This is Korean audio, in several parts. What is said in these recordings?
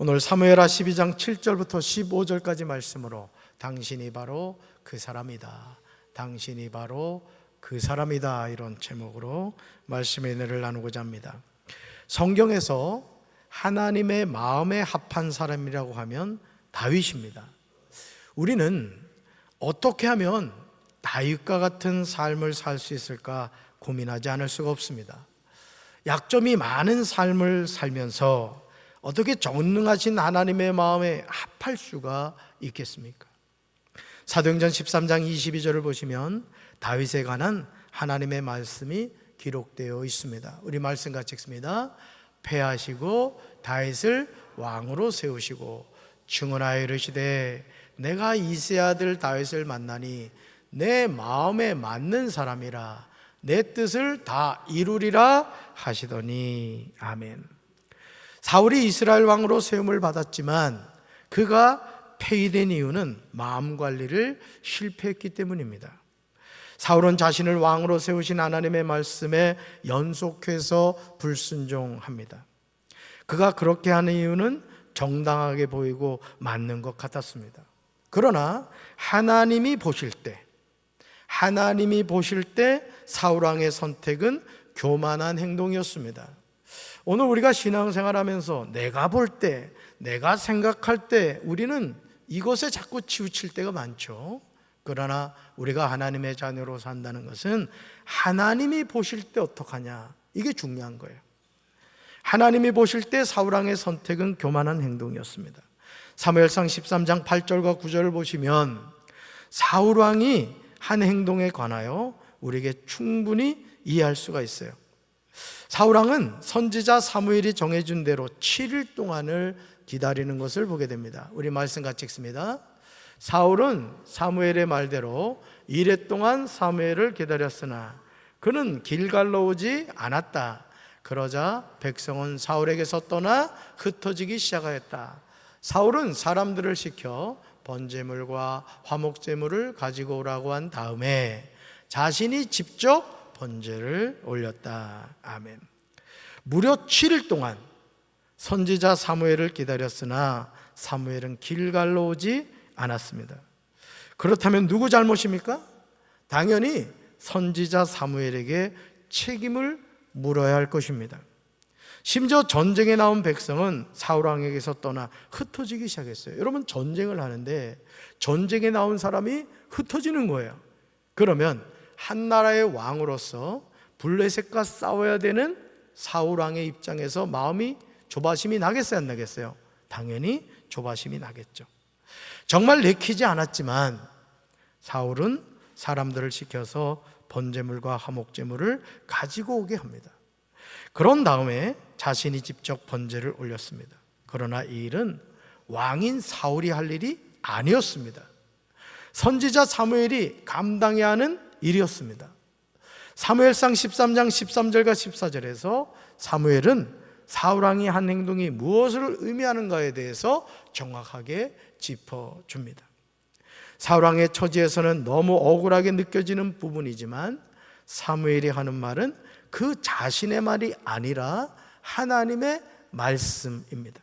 오늘 사무엘하 12장 7절부터 15절까지 말씀으로 당신이 바로 그 사람이다, 당신이 바로 그 사람이다, 이런 제목으로 말씀의 은혜를 나누고자 합니다. 성경에서 하나님의 마음에 합한 사람이라고 하면 다윗입니다. 우리는 어떻게 하면 다윗과 같은 삶을 살 수 있을까 고민하지 않을 수가 없습니다. 약점이 많은 삶을 살면서 어떻게 전능하신 하나님의 마음에 합할 수가 있겠습니까? 사도행전 13장 22절을 보시면 다윗에 관한 하나님의 말씀이 기록되어 있습니다. 우리 말씀 같이 읽습니다. 패하시고 다윗을 왕으로 세우시고 증언하여 이르시되 내가 이새의 아들 다윗을 만나니 내 마음에 맞는 사람이라 내 뜻을 다 이루리라 하시더니. 아멘. 사울이 이스라엘 왕으로 세움을 받았지만 그가 폐위된 이유는 마음 관리를 실패했기 때문입니다. 사울은 자신을 왕으로 세우신 하나님의 말씀에 연속해서 불순종합니다. 그가 그렇게 하는 이유는 정당하게 보이고 맞는 것 같았습니다. 그러나 하나님이 보실 때 사울 왕의 선택은 교만한 행동이었습니다. 오늘 우리가 신앙생활하면서 내가 볼 때, 내가 생각할 때 우리는 이것에 자꾸 치우칠 때가 많죠. 그러나 우리가 하나님의 자녀로 산다는 것은 하나님이 보실 때 어떡하냐, 이게 중요한 거예요. 하나님이 보실 때 사울 왕의 선택은 교만한 행동이었습니다. 사무엘상 13장 8절과 9절을 보시면 사울 왕이 한 행동에 관하여 우리에게 충분히 이해할 수가 있어요. 사울 왕은 선지자 사무엘이 정해준 대로 7일 동안을 기다리는 것을 보게 됩니다. 우리 말씀 같이 읽습니다. 사울은 사무엘의 말대로 이레 동안 사무엘을 기다렸으나 그는 길갈로 오지 않았다. 그러자 백성은 사울에게서 떠나 흩어지기 시작하였다. 사울은 사람들을 시켜 번제물과 화목제물을 가지고 오라고 한 다음에 자신이 직접 번제를 올렸다. 아멘. 무려 7일 동안 선지자 사무엘을 기다렸으나 사무엘은 길갈로 오지 않았습니다. 그렇다면 누구 잘못입니까? 당연히 선지자 사무엘에게 책임을 물어야 할 것입니다. 심지어 전쟁에 나온 백성은 사울 왕에게서 떠나 흩어지기 시작했어요. 여러분, 전쟁을 하는데 전쟁에 나온 사람이 흩어지는 거예요. 그러면 한 나라의 왕으로서 블레셋과 싸워야 되는 사울 왕의 입장에서 마음이 조바심이 나겠어요, 안 나겠어요? 당연히 조바심이 나겠죠. 정말 내키지 않았지만 사울은 사람들을 시켜서 번제물과 화목제물을 가지고 오게 합니다. 그런 다음에 자신이 직접 번제를 올렸습니다. 그러나 이 일은 왕인 사울이 할 일이 아니었습니다. 선지자 사무엘이 감당해야 하는 일이었습니다. 사무엘상 13장 13절과 14절에서 사무엘은 사울 왕이 한 행동이 무엇을 의미하는가에 대해서 정확하게 짚어줍니다. 사울 왕의 처지에서는 너무 억울하게 느껴지는 부분이지만 사무엘이 하는 말은 그 자신의 말이 아니라 하나님의 말씀입니다.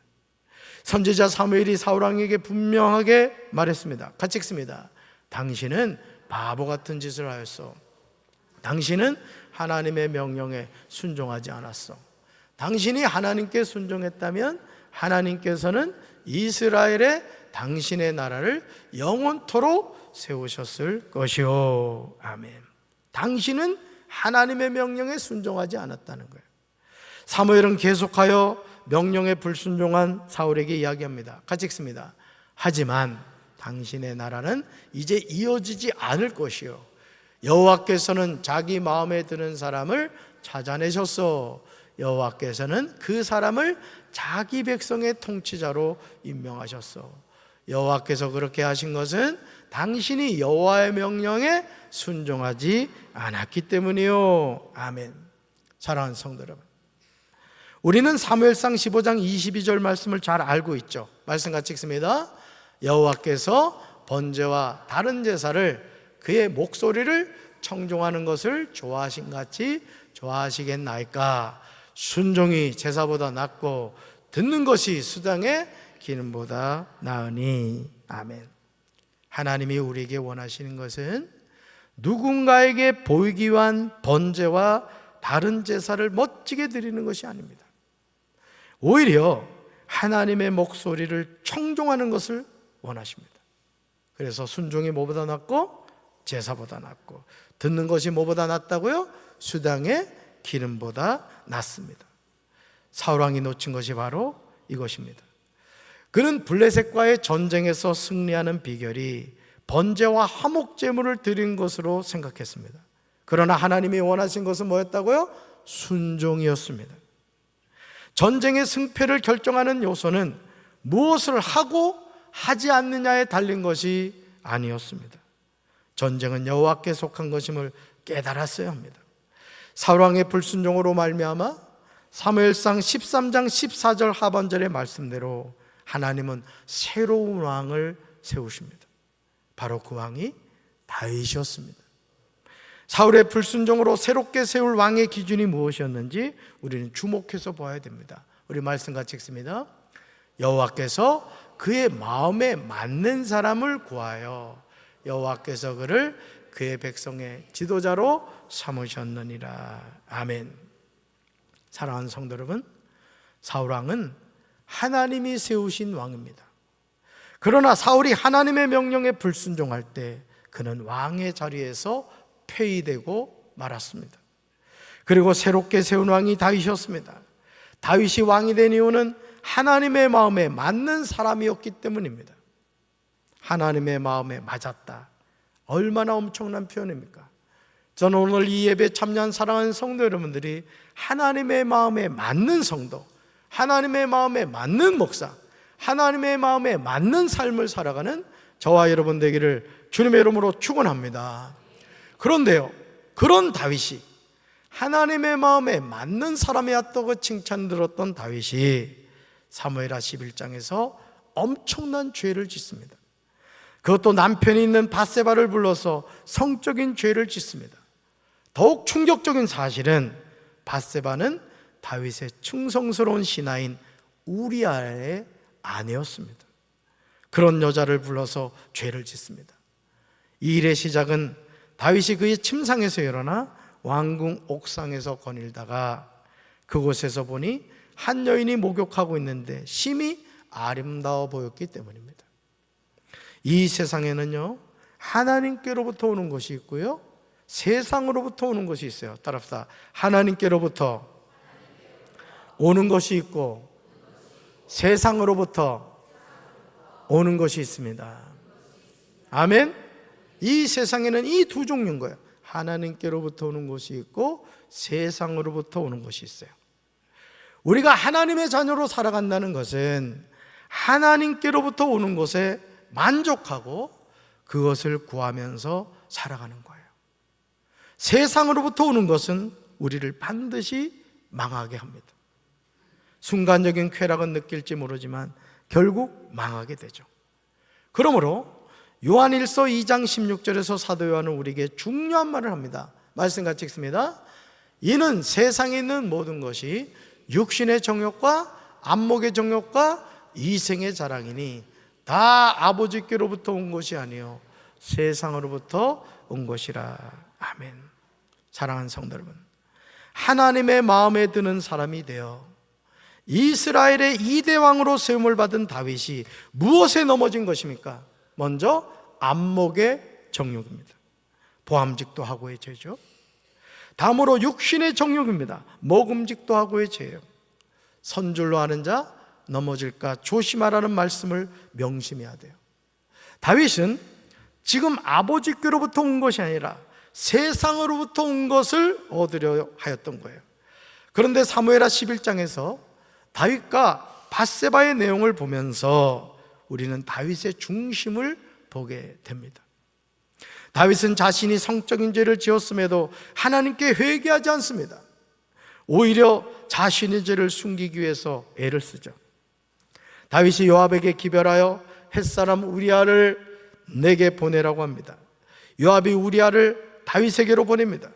선지자 사무엘이 사울 왕에게 분명하게 말했습니다. 같이 읽습니다. 당신은 바보 같은 짓을 하였어. 당신은 하나님의 명령에 순종하지 않았어. 당신이 하나님께 순종했다면 하나님께서는 이스라엘의 당신의 나라를 영원토록 세우셨을 것이요. 아멘. 당신은 하나님의 명령에 순종하지 않았다는 거예요. 사무엘은 계속하여 명령에 불순종한 사울에게 이야기합니다. 같이 읽습니다. 하지만 당신의 나라는 이제 이어지지 않을 것이요, 여호와께서는 자기 마음에 드는 사람을 찾아내셨어. 여호와께서는 그 사람을 자기 백성의 통치자로 임명하셨어. 여호와께서 그렇게 하신 것은 당신이 여호와의 명령에 순종하지 않았기 때문이요. 아멘. 사랑하는 성도 여러분, 우리는 사무엘상 15장 22절 말씀을 잘 알고 있죠. 말씀 같이 읽습니다. 여호와께서 번제와 다른 제사를 그의 목소리를 청종하는 것을 좋아하신 같이 좋아하시겠나이까. 순종이 제사보다 낫고 듣는 것이 수당에 기름보다 나으니. 아멘. 하나님이 우리에게 원하시는 것은 누군가에게 보이기 위한 번제와 다른 제사를 멋지게 드리는 것이 아닙니다. 오히려 하나님의 목소리를 청종하는 것을 원하십니다. 그래서 순종이 뭐보다 낫고 제사보다 낫고, 듣는 것이 뭐보다 낫다고요? 수당의 기름보다 낫습니다. 사울왕이 놓친 것이 바로 이것입니다. 그는 블레셋과의 전쟁에서 승리하는 비결이 번제와 화목제물을 드린 것으로 생각했습니다. 그러나 하나님이 원하신 것은 뭐였다고요? 순종이었습니다. 전쟁의 승패를 결정하는 요소는 무엇을 하고 하지 않느냐에 달린 것이 아니었습니다. 전쟁은 여호와께 속한 것임을 깨달았어야 합니다. 사울왕의 불순종으로 말미암아 사무엘상 13장 14절 하반절의 말씀대로 하나님은 새로운 왕을 세우십니다. 바로 그 왕이 다윗이었습니다. 사울의 불순종으로 새롭게 세울 왕의 기준이 무엇이었는지 우리는 주목해서 봐야 됩니다. 우리 말씀 같이 읽습니다. 여호와께서 그의 마음에 맞는 사람을 구하여 여호와께서 그를 그의 백성의 지도자로 삼으셨느니라. 아멘. 사랑하는 성도 여러분, 사울왕은 하나님이 세우신 왕입니다. 그러나 사울이 하나님의 명령에 불순종할 때 그는 왕의 자리에서 폐위되고 말았습니다. 그리고 새롭게 세운 왕이 다윗이었습니다. 다윗이 왕이 된 이유는 하나님의 마음에 맞는 사람이었기 때문입니다. 하나님의 마음에 맞았다. 얼마나 엄청난 표현입니까? 저는 오늘 이 예배에 참여한 사랑하는 성도 여러분들이 하나님의 마음에 맞는 성도, 하나님의 마음에 맞는 목사, 하나님의 마음에 맞는 삶을 살아가는 저와 여러분 되기를 주님의 이름으로 축원합니다. 그런데요, 그런 다윗이 하나님의 마음에 맞는 사람이었다고 칭찬 들었던 다윗이 사무엘하 11장에서 엄청난 죄를 짓습니다. 그것도 남편이 있는 밧세바를 불러서 성적인 죄를 짓습니다. 더욱 충격적인 사실은 밧세바는 다윗의 충성스러운 신하인 우리아의 아내였습니다. 그런 여자를 불러서 죄를 짓습니다. 이 일의 시작은 다윗이 그의 침상에서 일어나 왕궁 옥상에서 거닐다가 그곳에서 보니 한 여인이 목욕하고 있는데 심히 아름다워 보였기 때문입니다. 이 세상에는요, 하나님께로부터 오는 것이 있고요, 세상으로부터 오는 것이 있어요. 따라합시다. 하나님께로부터 오는 것이 있고 세상으로부터 오는 것이 있습니다. 아멘. 이 세상에는 이 두 종류인 거예요. 하나님께로부터 오는 것이 있고 세상으로부터 오는 것이 있어요. 우리가 하나님의 자녀로 살아간다는 것은 하나님께로부터 오는 것에 만족하고 그것을 구하면서 살아가는 거예요. 세상으로부터 오는 것은 우리를 반드시 망하게 합니다. 순간적인 쾌락은 느낄지 모르지만 결국 망하게 되죠. 그러므로 요한일서 2장 16절에서 사도 요한은 우리에게 중요한 말을 합니다. 말씀 같이 읽습니다. 이는 세상에 있는 모든 것이 육신의 정욕과 안목의 정욕과 이생의 자랑이니 다 아버지께로부터 온 것이 아니요 세상으로부터 온 것이라. 아멘. 사랑하는 성도 여러분, 하나님의 마음에 드는 사람이 되어 이스라엘의 2대 왕으로 세움을 받은 다윗이 무엇에 넘어진 것입니까? 먼저 안목의 정욕입니다. 보암직도 하고의 죄죠. 다음으로 육신의 정욕입니다. 먹음직도 하고의 죄예요. 선줄로 하는 자 넘어질까 조심하라는 말씀을 명심해야 돼요. 다윗은 지금 아버지께로부터 온 것이 아니라 세상으로부터 온 것을 얻으려 하였던 거예요. 그런데 사무엘하 11장에서 다윗과 밧세바의 내용을 보면서 우리는 다윗의 중심을 보게 됩니다. 다윗은 자신이 성적인 죄를 지었음에도 하나님께 회개하지 않습니다. 오히려 자신의 죄를 숨기기 위해서 애를 쓰죠. 다윗이 요압에게 기별하여 햇사람 우리아를 내게 보내라고 합니다. 요압이 우리아를 다윗에게로 보냅니다.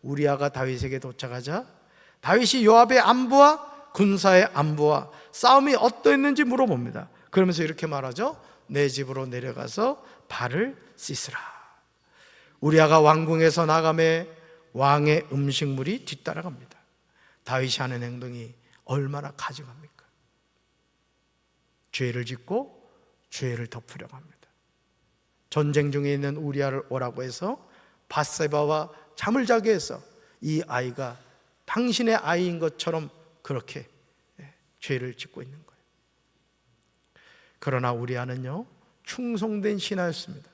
우리아가 다윗에게 도착하자 다윗이 요압의 안부와 군사의 안부와 싸움이 어떠했는지 물어봅니다. 그러면서 이렇게 말하죠. 내 집으로 내려가서 발을 씻으라. 우리아가 왕궁에서 나가매 왕의 음식물이 뒤따라갑니다. 다윗이 하는 행동이 얼마나 가증합니까? 죄를 짓고 죄를 덮으려고 합니다. 전쟁 중에 있는 우리아를 오라고 해서 밧세바와 잠을 자게 해서 이 아이가 당신의 아이인 것처럼 그렇게 죄를 짓고 있는 거예요. 그러나 우리아는요, 충성된 신하였습니다.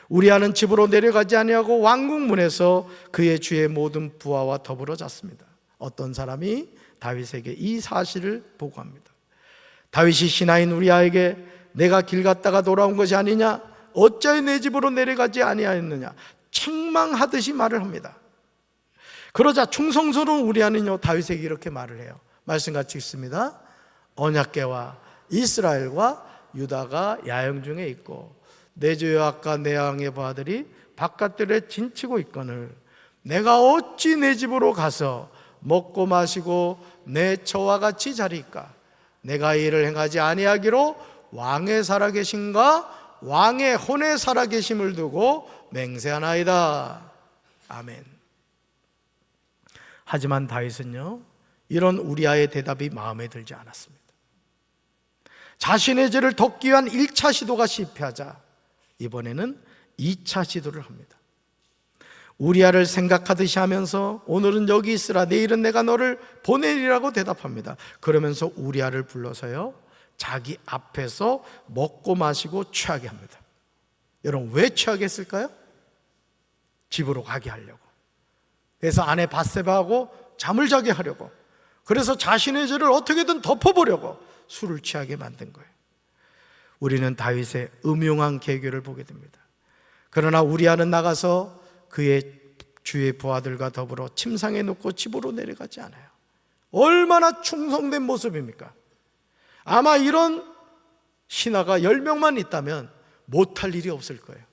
우리아는 집으로 내려가지 아니하고 왕궁 문에서 그의 주의 모든 부하와 더불어 잤습니다. 어떤 사람이 다윗에게 이 사실을 보고합니다. 다윗이 신하인 우리아에게 내가 길 갔다가 돌아온 것이 아니냐, 어찌하여 내 집으로 내려가지 아니하였느냐, 책망하듯이 말을 합니다. 그러자 충성스러운 우리아는요, 다윗에게 이렇게 말을 해요. 말씀 같이 읽습니다. 언약궤와 이스라엘과 유다가 야영 중에 있고 내 주 여호와과 내 왕의 부하들이 바깥들에 진치고 있거늘 내가 어찌 내 집으로 가서 먹고 마시고 내 처와 같이 자리이까? 내가 이를 행하지 아니하기로 왕의 살아계심과 왕의 혼의 살아계심을 두고 맹세하나이다. 아멘. 하지만 다윗은요, 이런 우리아의 대답이 마음에 들지 않았습니다. 자신의 죄를 덮기 위한 1차 시도가 실패하자 이번에는 2차 시도를 합니다. 우리아를 생각하듯이 하면서 오늘은 여기 있으라, 내일은 내가 너를 보내리라고 대답합니다. 그러면서 우리아를 불러서요, 자기 앞에서 먹고 마시고 취하게 합니다. 여러분, 왜 취하게 했을까요? 집으로 가게 하려고. 그래서 아내 밧세바하고 잠을 자게 하려고, 그래서 자신의 죄를 어떻게든 덮어보려고 술을 취하게 만든 거예요. 우리는 다윗의 음흉한 계교를 보게 됩니다. 그러나 우리아는 나가서 그의 주의 부하들과 더불어 침상에 눕고 집으로 내려가지 않아요. 얼마나 충성된 모습입니까? 아마 이런 신하가 10명만 있다면 못할 일이 없을 거예요.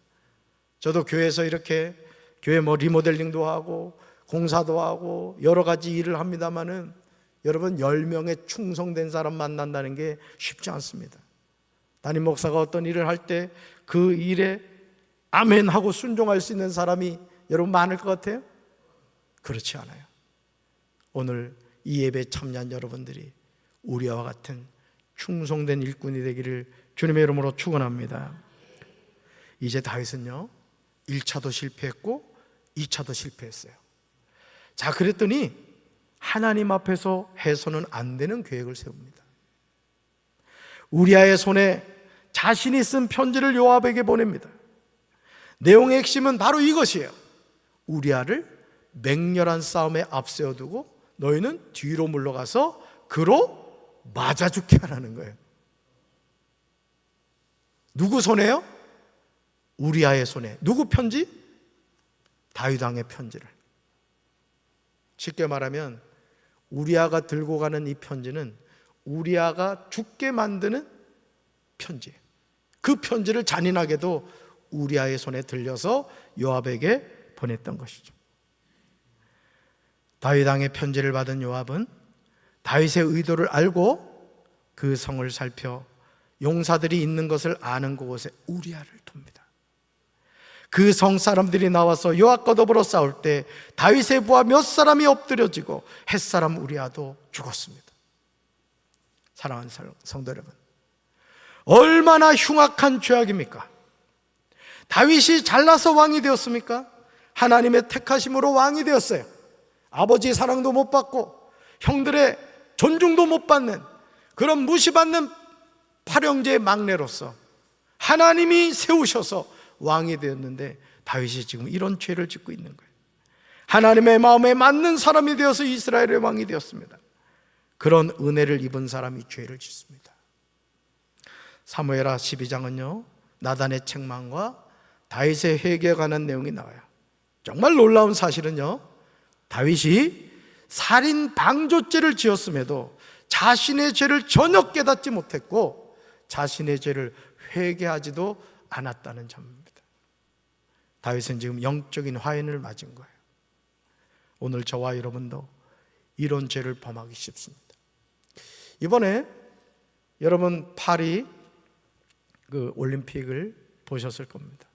저도 교회에서 이렇게 교회 리모델링도 하고 공사도 하고 여러 가지 일을 합니다만은 여러분, 10명의 충성된 사람 만난다는 게 쉽지 않습니다. 담임 목사가 어떤 일을 할 때 그 일에 아멘 하고 순종할 수 있는 사람이 여러분 많을 것 같아요? 그렇지 않아요. 오늘 이 예배에 참여한 여러분들이 우리와 같은 충성된 일꾼이 되기를 주님의 이름으로 축원합니다. 이제 다윗은요, 1차도 실패했고 2차도 실패했어요. 자, 그랬더니 하나님 앞에서 해서는 안 되는 계획을 세웁니다. 우리아의 손에 자신이 쓴 편지를 요압에게 보냅니다. 내용의 핵심은 바로 이것이에요. 우리아를 맹렬한 싸움에 앞세워두고 너희는 뒤로 물러가서 그로 맞아 죽게 하라는 거예요. 누구 손에요? 우리아의 손에. 누구 편지? 다윗 왕의 편지를. 쉽게 말하면 우리아가 들고 가는 이 편지는 우리아가 죽게 만드는 편지예요. 그 편지를 잔인하게도 우리아의 손에 들려서 요압에게 보냈던 것이죠. 다윗 왕의 편지를 받은 요압은 다윗의 의도를 알고 그 성을 살펴 용사들이 있는 것을 아는 그곳에 우리아를 둡니다. 그 성 사람들이 나와서 요압과 더불어 싸울 때 다윗의 부하 몇 사람이 엎드려지고 햇사람 우리아도 죽었습니다. 사랑하는 성도 여러분, 얼마나 흉악한 죄악입니까? 다윗이 잘나서 왕이 되었습니까? 하나님의 택하심으로 왕이 되었어요. 아버지의 사랑도 못 받고 형들의 존중도 못 받는 그런 무시받는 팔형제의 막내로서 하나님이 세우셔서 왕이 되었는데 다윗이 지금 이런 죄를 짓고 있는 거예요. 하나님의 마음에 맞는 사람이 되어서 이스라엘의 왕이 되었습니다. 그런 은혜를 입은 사람이 죄를 짓습니다. 사무엘하 12장은요 나단의 책망과 다윗의 회개에 관한 내용이 나와요. 정말 놀라운 사실은요, 다윗이 살인 방조죄를 지었음에도 자신의 죄를 전혀 깨닫지 못했고 자신의 죄를 회개하지도 않았다는 점입니다. 다윗은 지금 영적인 화인을 맞은 거예요. 오늘 저와 여러분도 이런 죄를 범하기 쉽습니다. 이번에 여러분 파리 그 올림픽을 보셨을 겁니다.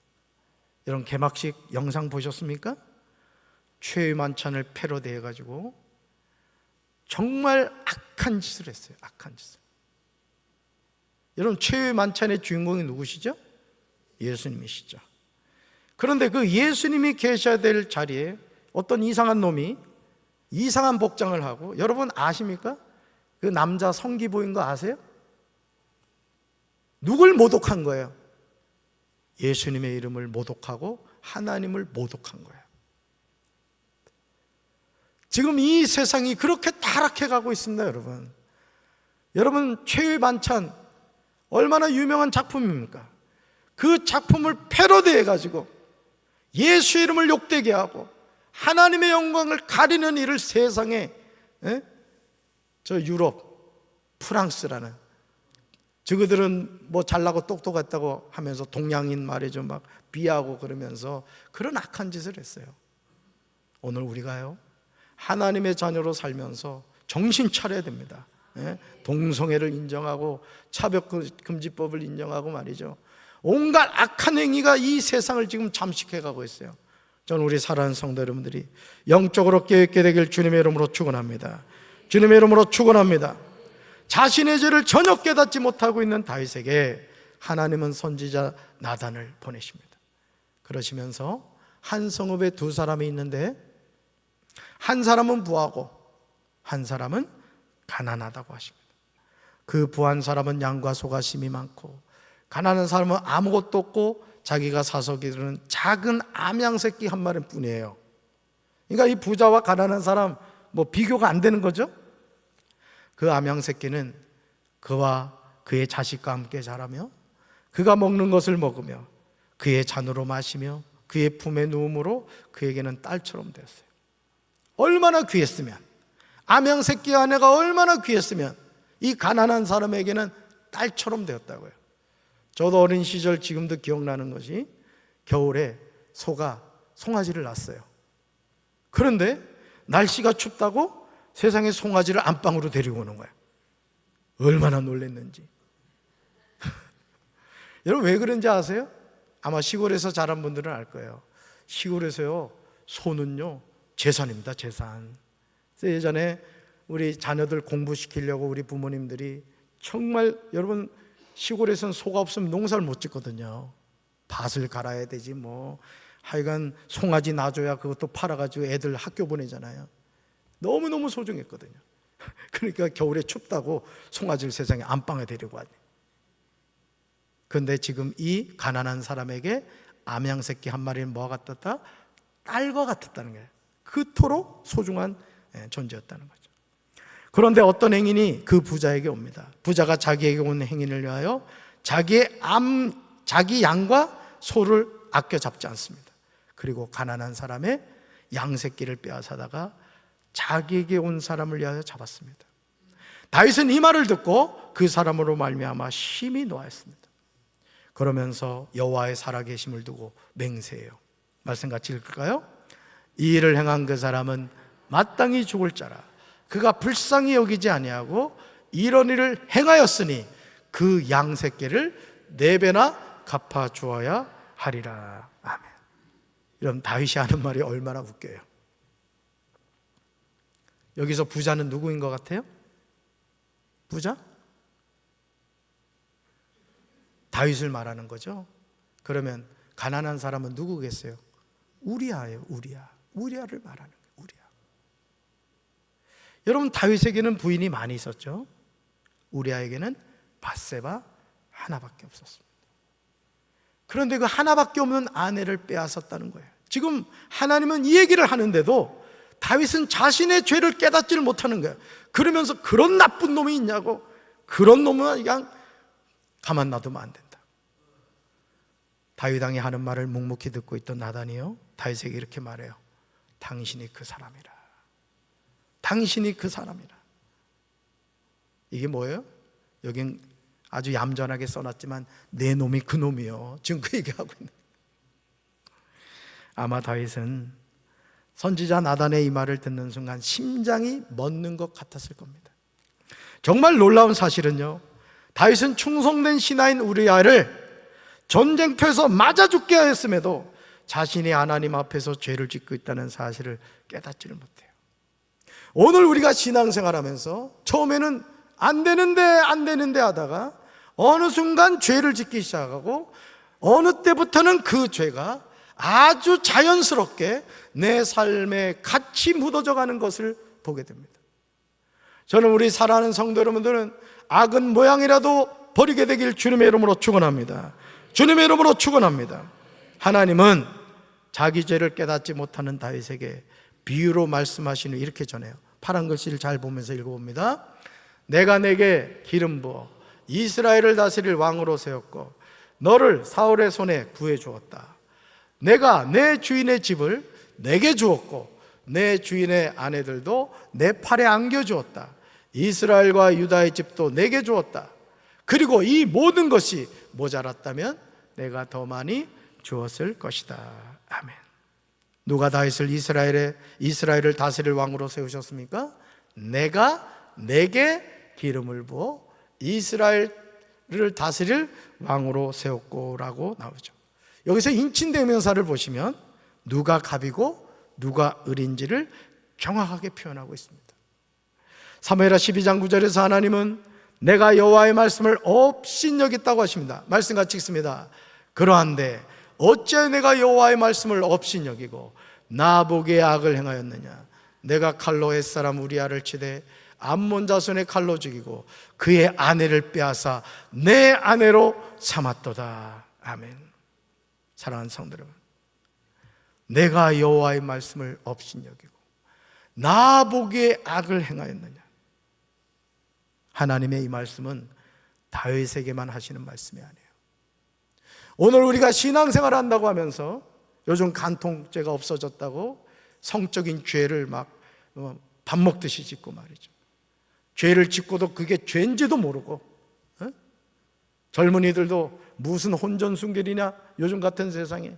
이런 개막식 영상 보셨습니까? 최후의 만찬을 패러디해 가지고 정말 악한 짓을 했어요. 악한 짓을. 여러분, 최후의 만찬의 주인공이 누구시죠? 예수님이시죠. 그런데 그 예수님이 계셔야 될 자리에 어떤 이상한 놈이 이상한 복장을 하고, 여러분 아십니까? 그 남자 성기보인 거 아세요? 누굴 모독한 거예요? 예수님의 이름을 모독하고 하나님을 모독한 거예요. 지금 이 세상이 그렇게 타락해 가고 있습니다, 여러분. 여러분, 최후의 만찬 얼마나 유명한 작품입니까? 그 작품을 패러디해 가지고 예수 이름을 욕되게 하고 하나님의 영광을 가리는 일을 세상에, 저 유럽, 프랑스라는, 저그들은 뭐 잘나고 똑똑했다고 하면서 동양인 말이죠, 막 비하고 그러면서 그런 악한 짓을 했어요. 오늘 우리가요, 하나님의 자녀로 살면서 정신 차려야 됩니다. 동성애를 인정하고 차별금지법을 인정하고 말이죠, 온갖 악한 행위가 이 세상을 지금 잠식해 가고 있어요. 저는 우리 사랑하는 성도 여러분들이 영적으로 깨어있게 되길 주님의 이름으로 축원합니다. 주님의 이름으로 축원합니다. 자신의 죄를 전혀 깨닫지 못하고 있는 다윗에게 하나님은 선지자 나단을 보내십니다. 그러시면서 한 성읍에 두 사람이 있는데 한 사람은 부하고 한 사람은 가난하다고 하십니다. 그 부한 사람은 양과 소가 심이 많고, 가난한 사람은 아무것도 없고 자기가 사서 기르는 작은 암양 새끼 한 마리 뿐이에요. 그러니까 이 부자와 가난한 사람 뭐 비교가 안 되는 거죠. 그 암양 새끼는 그와 그의 자식과 함께 자라며 그가 먹는 것을 먹으며 그의 잔으로 마시며 그의 품에 누움으로 그에게는 딸처럼 되었어요. 얼마나 귀했으면, 암양 새끼 아내가 얼마나 귀했으면 이 가난한 사람에게는 딸처럼 되었다고요. 저도 어린 시절 지금도 기억나는 것이, 겨울에 소가 송아지를 낳았어요. 그런데 날씨가 춥다고 세상에 송아지를 안방으로 데리고 오는 거예요. 얼마나 놀랐는지. 여러분, 왜 그런지 아세요? 아마 시골에서 자란 분들은 알 거예요. 시골에서요, 소는요 재산입니다, 재산. 그래서 예전에 우리 자녀들 공부시키려고 우리 부모님들이 정말, 여러분, 시골에서는 소가 없으면 농사를 못 짓거든요. 밭을 갈아야 되지 뭐, 하여간 송아지 놔줘야 그것도 팔아가지고 애들 학교 보내잖아요. 너무너무 소중했거든요. 그러니까 겨울에 춥다고 송아지를 세상에 안방에 데리고 왔네. 그런데 지금 이 가난한 사람에게 암양 새끼 한 마리는 뭐가 같았다? 딸과 같았다는 거예요. 그토록 소중한 존재였다는 거죠. 그런데 어떤 행인이 그 부자에게 옵니다. 부자가 자기에게 온 행인을 위하여 자기 양과 소를 아껴 잡지 않습니다. 그리고 가난한 사람의 양 새끼를 빼앗아다가 자기에게 온 사람을 위하여 잡았습니다. 다윗은 이 말을 듣고 그 사람으로 말미암아 심히 노하였습니다. 그러면서 여호와의 살아계심을 두고 맹세해요. 말씀 같이 읽을까요? 이 일을 행한 그 사람은 마땅히 죽을 자라. 그가 불쌍히 여기지 아니하고 이런 일을 행하였으니 그 양 새끼를 4배나 갚아 주어야 하리라. 아멘. 이런 다윗이 하는 말이 얼마나 웃겨요. 여기서 부자는 누구인 것 같아요? 부자? 다윗을 말하는 거죠. 그러면 가난한 사람은 누구겠어요? 우리아예요. 우리아를 말하는 거예요. 우리아. 여러분, 다윗에게는 부인이 많이 있었죠. 우리아에게는 밧세바 하나밖에 없었습니다. 그런데 그 하나밖에 없는 아내를 빼앗았다는 거예요. 지금 하나님은 이 얘기를 하는데도 다윗은 자신의 죄를 깨닫지를 못하는 거예요. 그러면서 그런 나쁜 놈이 있냐고, 그런 놈은 그냥 가만 놔두면 안 된다. 다윗 왕이 하는 말을 묵묵히 듣고 있던 나단이요, 다윗에게 이렇게 말해요. 당신이 그 사람이라. 당신이 그 사람이라. 이게 뭐예요? 여긴 아주 얌전하게 써놨지만 내 놈이 그 놈이요, 지금 그 얘기하고 있는. 아마 다윗은 선지자 나단의 이 말을 듣는 순간 심장이 멎는 것 같았을 겁니다. 정말 놀라운 사실은요, 다윗은 충성된 신하인 우리아를 전쟁터에서 맞아 죽게 하였음에도 자신이 하나님 앞에서 죄를 짓고 있다는 사실을 깨닫지를 못해요. 오늘 우리가 신앙생활하면서 처음에는 안 되는데 하다가 어느 순간 죄를 짓기 시작하고 어느 때부터는 그 죄가 아주 자연스럽게 내 삶에 같이 묻어져 가는 것을 보게 됩니다. 저는 우리 사랑하는 성도 여러분들은 악은 모양이라도 버리게 되길 주님의 이름으로 축원합니다. 주님의 이름으로 축원합니다. 하나님은 자기 죄를 깨닫지 못하는 다윗에게 비유로 말씀하시는 이렇게 전해요. 파란 글씨를 잘 보면서 읽어봅니다. 내가 내게 기름 부어 이스라엘을 다스릴 왕으로 세웠고 너를 사울의 손에 구해 주었다. 내가 내 주인의 집을 내게 주었고 내 주인의 아내들도 내 팔에 안겨 주었다. 이스라엘과 유다의 집도 내게 주었다. 그리고 이 모든 것이 모자랐다면 내가 더 많이 주었을 것이다. 아멘. 누가 다윗을 이스라엘을 다스릴 왕으로 세우셨습니까? 내가 내게 기름을 부어 이스라엘을 다스릴 왕으로 세웠고라고 나오죠. 여기서 인칭대명사를 보시면 누가 갑이고 누가 을인지를 정확하게 표현하고 있습니다. 사무엘하 12장 9절에서 하나님은 내가 여호와의 말씀을 업신여겼다고 하십니다. 말씀 같이 읽습니다. 그러한데 어찌하여 내가 여호와의 말씀을 업신여기고 나보기에 악을 행하였느냐. 내가 칼로 햇사람 우리아를 치되 암몬 자손의 칼로 죽이고 그의 아내를 빼앗아 내 아내로 삼았도다. 아멘. 사랑하는 성도 여러분, 내가 여호와의 말씀을 업신여기고 나보기에 악을 행하였느냐. 하나님의 이 말씀은 다윗에게만 하시는 말씀이 아니에요. 오늘 우리가 신앙생활을 한다고 하면서 요즘 간통죄가 없어졌다고 성적인 죄를 막 밥 먹듯이 짓고 말이죠. 죄를 짓고도 그게 죄인지도 모르고, 젊은이들도 무슨 혼전순결이냐 요즘 같은 세상에.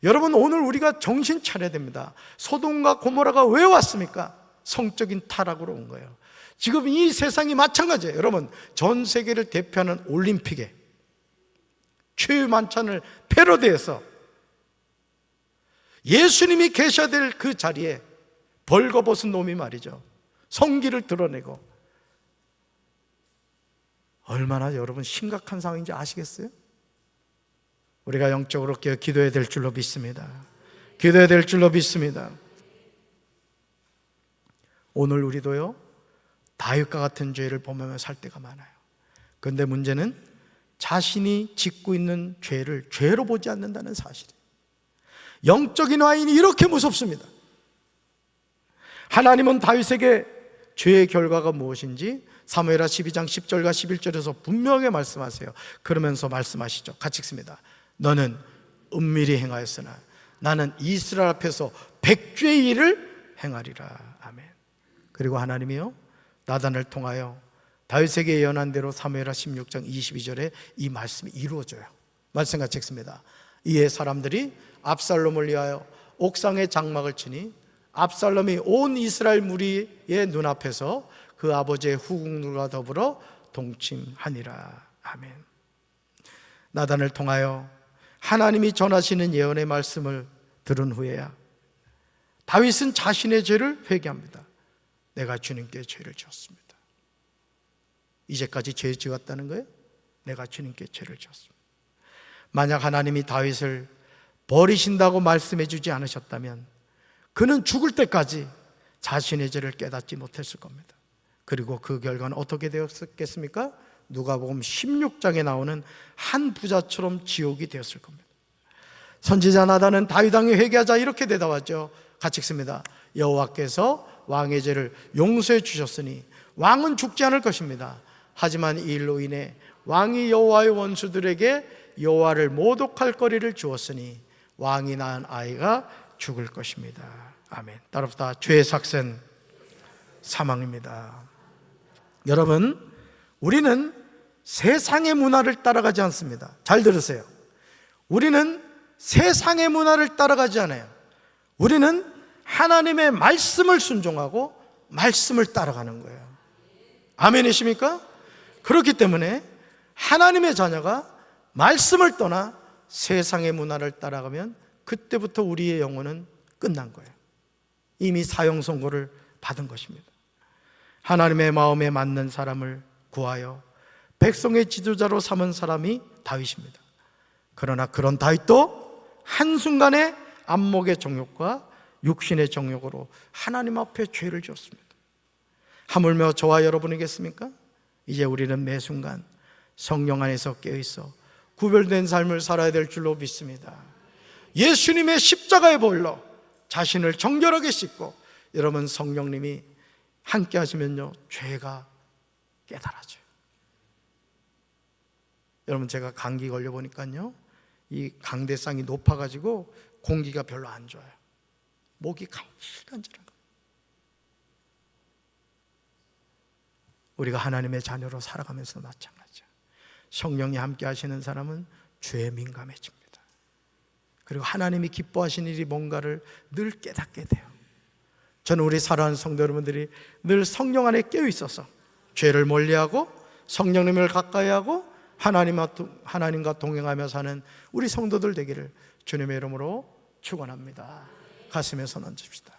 여러분, 오늘 우리가 정신 차려야 됩니다. 소돔과 고모라가 왜 왔습니까? 성적인 타락으로 온 거예요. 지금 이 세상이 마찬가지예요. 여러분, 전 세계를 대표하는 올림픽에 최후 만찬을 패러디해서 예수님이 계셔야 될 그 자리에 벌거벗은 놈이 말이죠, 성기를 드러내고, 얼마나 여러분 심각한 상황인지 아시겠어요? 우리가 영적으로 기도해야 될 줄로 믿습니다. 기도해야 될 줄로 믿습니다. 오늘 우리도요, 다윗과 같은 죄를 범하며 살 때가 많아요. 그런데 문제는 자신이 짓고 있는 죄를 죄로 보지 않는다는 사실이에요. 영적인 와인이 이렇게 무섭습니다. 하나님은 다윗에게 죄의 결과가 무엇인지 사무엘하 12장 10절과 11절에서 분명히 말씀하세요. 그러면서 말씀하시죠. 같이 읽습니다. 너는 은밀히 행하였으나 나는 이스라엘 앞에서 백죄의 일을 행하리라. 아멘. 그리고 하나님이요, 나단을 통하여 다윗에게 예언한 대로 사무엘하 16장 22절에 이 말씀이 이루어져요. 말씀 같이 읽습니다. 이에 사람들이 압살롬을 위하여 옥상에 장막을 치니 압살롬이 온 이스라엘 무리의 눈앞에서 그 아버지의 후궁들과 더불어 동침하니라. 아멘. 나단을 통하여 하나님이 전하시는 예언의 말씀을 들은 후에야 다윗은 자신의 죄를 회개합니다. 내가 주님께 죄를 지었습니다. 이제까지 죄 지었다는 거예요? 내가 주님께 죄를 지었습니다. 만약 하나님이 다윗을 버리신다고 말씀해 주지 않으셨다면 그는 죽을 때까지 자신의 죄를 깨닫지 못했을 겁니다. 그리고 그 결과는 어떻게 되었겠습니까? 누가복음 16장에 나오는 한 부자처럼 지옥이 되었을 겁니다. 선지자 나단은 다윗 왕이 회개하자 이렇게 대답하죠. 같이 읽습니다. 여호와께서 왕의 죄를 용서해 주셨으니 왕은 죽지 않을 것입니다. 하지만 이 일로 인해 왕이 여호와의 원수들에게 여호와를 모독할 거리를 주었으니 왕이 낳은 아이가 죽을 것입니다. 아멘. 따라합시다. 죄의 삭은 사망입니다. 여러분, 우리는 세상의 문화를 따라가지 않습니다. 잘 들으세요. 우리는 세상의 문화를 따라가지 않아요. 우리는 하나님의 말씀을 순종하고 말씀을 따라가는 거예요. 아멘이십니까? 그렇기 때문에 하나님의 자녀가 말씀을 떠나 세상의 문화를 따라가면 그때부터 우리의 영혼은 끝난 거예요. 이미 사형 선고를 받은 것입니다. 하나님의 마음에 맞는 사람을 구하여 백성의 지도자로 삼은 사람이 다윗입니다. 그러나 그런 다윗도 한순간에 안목의 정욕과 육신의 정욕으로 하나님 앞에 죄를 지었습니다. 하물며 저와 여러분이겠습니까? 이제 우리는 매 순간 성령 안에서 깨어있어 구별된 삶을 살아야 될 줄로 믿습니다. 예수님의 십자가의 보혈로 자신을 정결하게 씻고 여러분 성령님이 함께 하시면요 죄가 깨달아져요. 여러분 제가 감기 걸려보니까요 이 강대상이 높아가지고 공기가 별로 안 좋아요. 목이 간질간질한 거예요. 우리가 하나님의 자녀로 살아가면서 마찬가지죠. 성령이 함께 하시는 사람은 죄에 민감해집니다. 그리고 하나님이 기뻐하시는 일이 뭔가를 늘 깨닫게 돼요. 저는 우리 사랑하는 성도 여러분들이 늘 성령 안에 깨어 있어서 죄를 멀리하고 성령님을 가까이하고 하나님과 동행하며 사는 우리 성도들 되기를 주님의 이름으로 축원합니다. 가슴에 손 얹읍시다.